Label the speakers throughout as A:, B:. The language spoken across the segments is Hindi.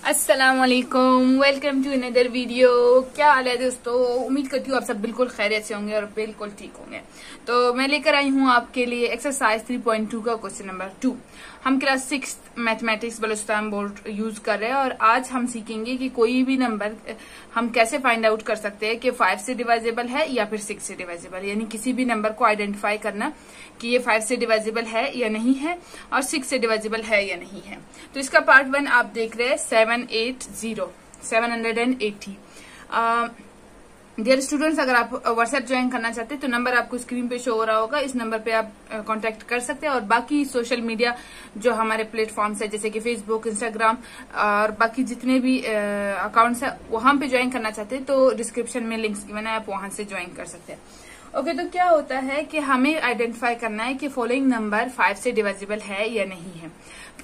A: अस्सलाम वालेकुम, वेलकम टू अनदर वीडियो। क्या हाल है दोस्तों? उम्मीद करती हूँ आप सब बिल्कुल खैरियत से होंगे और बिल्कुल ठीक होंगे। तो मैं लेकर आई हूँ आपके लिए एक्सरसाइज 3.2 का क्वेश्चन नंबर 2। हम class 6 mathematics Balochistan board use कर रहे हैं और आज हम सीखेंगे कि कोई भी नंबर हम कैसे फाइंड आउट कर सकते हैं कि 5 से डिवाइजेबल है या फिर 6 से डिवाइजेबल, यानी किसी भी नंबर को आइडेंटिफाई करना कि ये 5 से डिवाइजेबल है या नहीं है और 6 से डिवाइजेबल है या नहीं है। तो इसका पार्ट 1 आप देख रहे हैं 780। डियर स्टूडेंट्स, अगर आप व्हाट्सएप ज्वाइन करना चाहते हैं तो नंबर आपको स्क्रीन पे शो हो रहा होगा, इस नंबर पे आप कांटेक्ट कर सकते हैं। और बाकी सोशल मीडिया जो हमारे प्लेटफॉर्म्स है जैसे कि फेसबुक, इंस्टाग्राम और बाकी जितने भी अकाउंट्स है वहां पे ज्वाइन करना चाहते हैं तो डिस्क्रिप्शन में लिंक्स गिवन है, आप वहां से ज्वाइन कर सकते हैं। ओके, तो क्या होता है कि हमें आइडेंटिफाई करना है कि फॉलोइंग नंबर 5 से डिवाइजेबल है या नहीं है।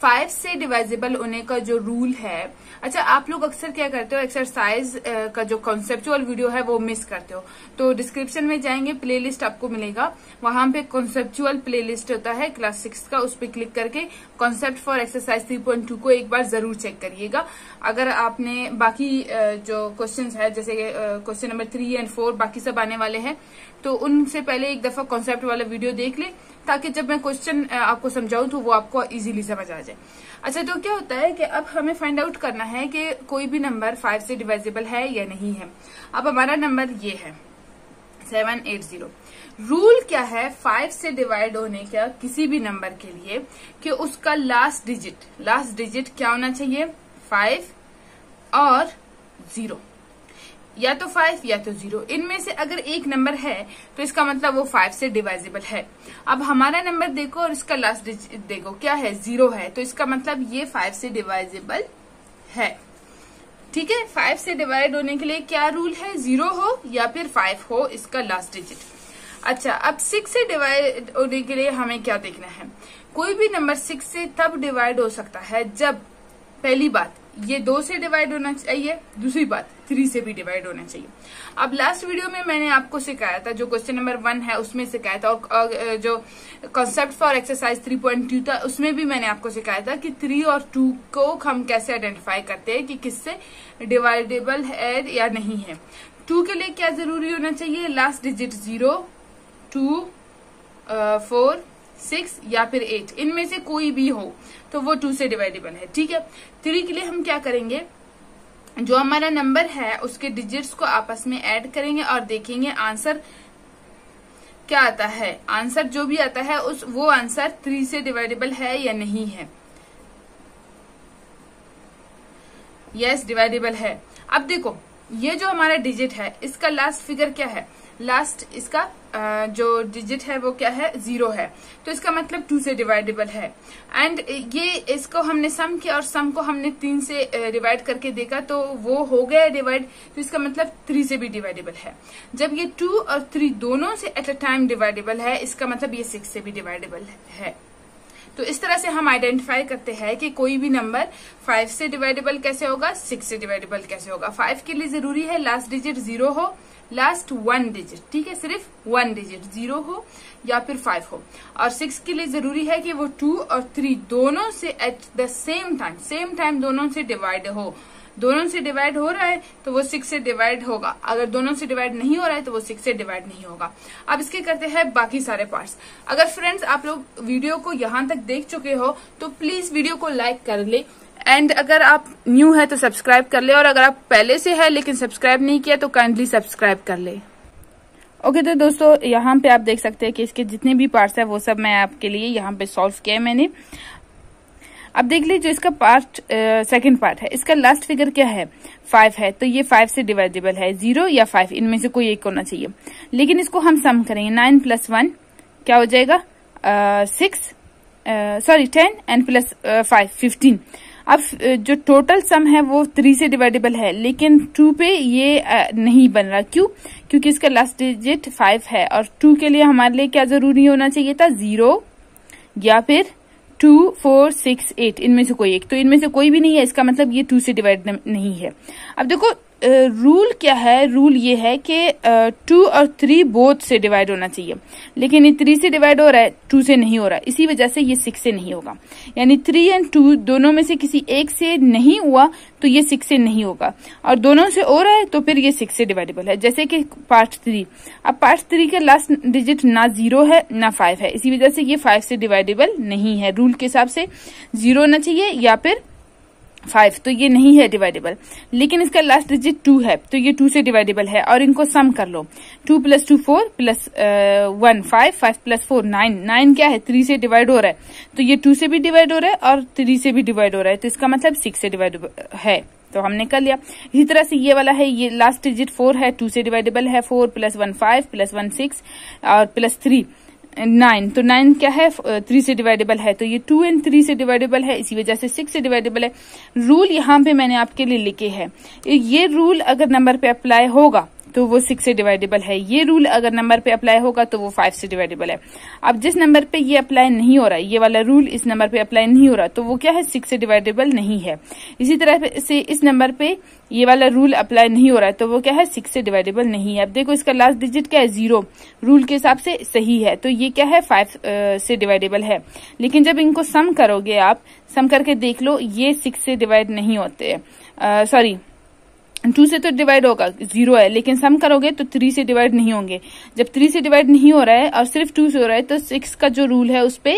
A: 5 से डिवाइजेबल होने का जो रूल है, अच्छा आप लोग अक्सर क्या करते हो, एक्सरसाइज का जो कॉन्सेप्चुअल वीडियो है वो मिस करते हो। तो डिस्क्रिप्शन में जाएंगे, प्लेलिस्ट आपको मिलेगा, वहां पे कॉन्सेप्चुअल प्लेलिस्ट होता है क्लास 6 का, उस पर क्लिक करके कॉन्सेप्ट फॉर एक्सरसाइज 3.2 को एक बार जरूर चेक करिएगा। अगर आपने बाकी जो क्वेश्चन है जैसे क्वेश्चन नंबर 3 एंड 4 बाकी सब आने वाले हैं तो उनसे पहले एक दफा कॉन्सेप्ट वाला वीडियो देख ले, ताकि जब मैं क्वेश्चन आपको समझाऊं तो वो आपको इजीली समझ आ जाए। अच्छा, तो क्या होता है कि अब हमें फाइंड आउट करना है कि कोई भी नंबर 5 से डिवाइजेबल है या नहीं है। अब हमारा नंबर ये है 780। रूल क्या है 5 से डिवाइड होने का किसी भी नंबर के लिए कि उसका लास्ट डिजिट क्या होना चाहिए, 5 और 0, या तो 5 या तो 0। इनमें से अगर एक नंबर है तो इसका मतलब वो 5 से डिवाइजेबल है। अब हमारा नंबर देखो और इसका लास्ट डिजिट देखो, क्या है, 0 है, तो इसका मतलब ये 5 से डिवाइजेबल है। ठीक है, 5 से डिवाइड होने के लिए क्या रूल है, 0 हो या फिर 5 हो इसका लास्ट डिजिट। अच्छा, अब 6 से डिवाइड होने के लिए हमें क्या देखना है, कोई भी नंबर 6 से तब डिवाइड हो सकता है जब पहली बात ये 2 से डिवाइड होना चाहिए, दूसरी बात 3 से भी डिवाइड होना चाहिए। अब लास्ट वीडियो में मैंने आपको सिखाया था, जो क्वेश्चन नंबर 1 है उसमें सिखाया था, और जो कॉन्सेप्ट फॉर एक्सरसाइज 3.2 था उसमें भी मैंने आपको सिखाया था कि 3 और 2 को हम कैसे आइडेंटिफाई करते हैं कि किससे डिवाइडेबल है या नहीं है। 2 के लिए क्या जरूरी होना चाहिए, लास्ट डिजिट 0, 2, 4, 6 या फिर 8, इनमें से कोई भी हो तो वो 2 से डिवाइडेबल है। ठीक है, 3 के लिए हम क्या करेंगे, जो हमारा नंबर है उसके डिजिट्स को आपस में ऐड करेंगे और देखेंगे आंसर क्या आता है। आंसर जो भी आता है वो आंसर 3 से डिवाइडेबल है या नहीं है। यस, डिवाइडेबल है। अब देखो ये जो हमारा डिजिट है इसका लास्ट फिगर क्या है, लास्ट इसका जो डिजिट है वो क्या है, 0 है, तो इसका मतलब 2 से डिवाइडेबल है। एंड ये इसको हमने सम किया और सम को हमने 3 से डिवाइड करके देखा तो वो हो गया डिवाइड, तो इसका मतलब 3 से भी डिवाइडेबल है। जब ये 2 और 3 दोनों से एट अ टाइम डिवाइडेबल है इसका मतलब ये 6 से भी डिवाइडेबल है। तो इस तरह से हम आइडेंटिफाई करते हैं कि कोई भी नंबर 5 से डिवाइडेबल कैसे होगा, 6 से डिवाइडेबल कैसे होगा। 5 के लिए जरूरी है लास्ट डिजिट 0 हो, लास्ट 1 डिजिट, ठीक है, सिर्फ 1 डिजिट 0 हो या फिर 5 हो। और 6 के लिए जरूरी है कि वो 2 और 3 दोनों से एट द सेम टाइम दोनों से डिवाइड हो। दोनों से डिवाइड हो रहा है तो वो 6 से डिवाइड होगा, अगर दोनों से डिवाइड नहीं हो रहा है तो वो 6 से डिवाइड नहीं होगा। अब इसके करते हैं बाकी सारे पार्ट्स। अगर फ्रेंड्स आप लोग वीडियो को यहाँ तक देख चुके हो तो प्लीज वीडियो को लाइक कर ले, एंड अगर आप न्यू है तो सब्सक्राइब कर ले, और अगर आप पहले से है लेकिन सब्सक्राइब नहीं किया तो काइंडली सब्सक्राइब कर ले। ओके, तो दोस्तों यहाँ पे आप देख सकते हैं कि इसके जितने भी पार्ट्स है वो सब मैं आपके लिए यहाँ पे सॉल्व किया है मैंने। अब देख लीजिए इसका पार्ट सेकंड पार्ट है, इसका लास्ट फिगर क्या है, 5 है, तो ये 5 से डिवाइडेबल है, 0 या 5 इनमें से कोई एक होना चाहिए। लेकिन इसको हम सम करेंगे, 9 + 1 क्या हो जाएगा, 10 एंड प्लस 5 15। अब जो टोटल सम है वो 3 से डिवाइडेबल है, लेकिन 2 पे ये नहीं बन रहा, क्यों, क्योंकि इसका लास्ट डिजिट 5 है और 2 के लिए हमारे लिए क्या जरूरी होना चाहिए था, 0 या फिर 2, 4, 6, 8 इनमें से कोई एक, तो इनमें से कोई भी नहीं है, इसका मतलब ये 2 से डिवाइड नहीं है। अब देखो रूल क्या है, रूल ये है कि 2 और 3 बोथ से डिवाइड होना चाहिए, लेकिन ये 3 से डिवाइड हो रहा है, 2 से नहीं हो रहा है, इसी वजह से ये 6 से नहीं होगा। यानी 3 और 2 दोनों में से किसी एक से नहीं हुआ तो ये 6 से नहीं होगा, और दोनों से हो रहा है तो फिर ये 6 से डिवाइडेबल है। जैसे कि पार्ट 3, अब पार्ट 3 का लास्ट डिजिट ना 0 है ना 5 है, इसी वजह से ये 5 से डिवाइडेबल नहीं है। रूल के हिसाब से 0 होना चाहिए या फिर 5, तो ये नहीं है डिवाइडेबल। लेकिन इसका लास्ट डिजिट 2 है तो ये 2 से डिवाइडेबल है, और इनको सम कर लो। 2 + 2 4 + 1 5, 5 + 4 9, 9 क्या है, 3 से डिवाइड हो रहा है, तो ये 2 से भी डिवाइड हो रहा है और 3 से भी डिवाइड हो रहा है, तो इसका मतलब 6 से डिवाइडेबल है, तो हमने कर लिया। इसी तरह से ये वाला है, ये लास्ट डिजिट 4 है, 2 से डिवाइडेबल है, 4 + 1 5 + 1 6 और +3 9, तो 9 क्या है, 3 से डिवाइडेबल है, तो ये 2 और 3 से डिवाइडेबल है, इसी वजह से 6 से डिवाइडेबल है। रूल यहाँ पे मैंने आपके लिए लिखे हैं, ये रूल अगर नंबर पे अप्लाई होगा तो वो 6 से डिवाइडेबल है, ये रूल अगर नंबर पे अप्लाई होगा तो वो 5 से डिवाइडेबल है। अब जिस नंबर पे ये अप्लाई नहीं हो रहा, ये वाला रूल इस नंबर पे अप्लाई नहीं हो रहा, तो वो क्या है, 6 से डिवाइडेबल नहीं है। इसी तरह से इस नंबर पे ये वाला रूल अप्लाई नहीं हो रहा है, तो वो क्या है, 6 से डिवाइडेबल नहीं है। अब देखो इसका लास्ट डिजिट क्या है, 0, रूल के हिसाब से सही है, तो ये क्या है, 5 से डिवाइडेबल है। लेकिन जब इनको सम करोगे, आप सम करके देख लो, ये 6 से डिवाइड नहीं होते, सॉरी 2 से तो डिवाइड होगा, 0 है, लेकिन सम करोगे तो 3 से डिवाइड नहीं होंगे। जब 3 से डिवाइड नहीं हो रहा है और सिर्फ 2 से हो रहा है, तो 6 का जो रूल है उस पे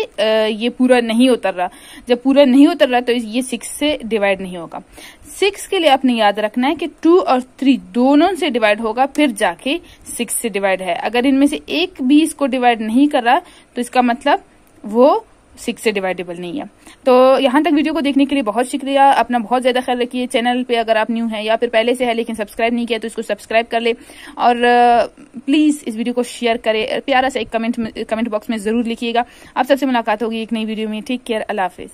A: ये पूरा नहीं उतर रहा। जब पूरा नहीं उतर रहा तो ये 6 से डिवाइड नहीं होगा। 6 के लिए आपने याद रखना है कि 2 और 3 दोनों से डिवाइड होगा, फिर जाके 6 से डिवाइड है। अगर इनमें से एक भी इसको डिवाइड नहीं कर रहा तो इसका मतलब वो 6 से डिवाइडेबल नहीं है। तो यहाँ तक वीडियो को देखने के लिए बहुत शुक्रिया। अपना बहुत ज्यादा ख्याल रखिए। चैनल पे अगर आप न्यू हैं या फिर पहले से है लेकिन सब्सक्राइब नहीं किया तो इसको सब्सक्राइब कर ले, और प्लीज इस वीडियो को शेयर करें। प्यारा सा एक कमेंट बॉक्स में जरूर लिखिएगा। आप सबसे मुलाकात होगी एक नई वीडियो में। टेक केयर, अल्लाह हाफिज।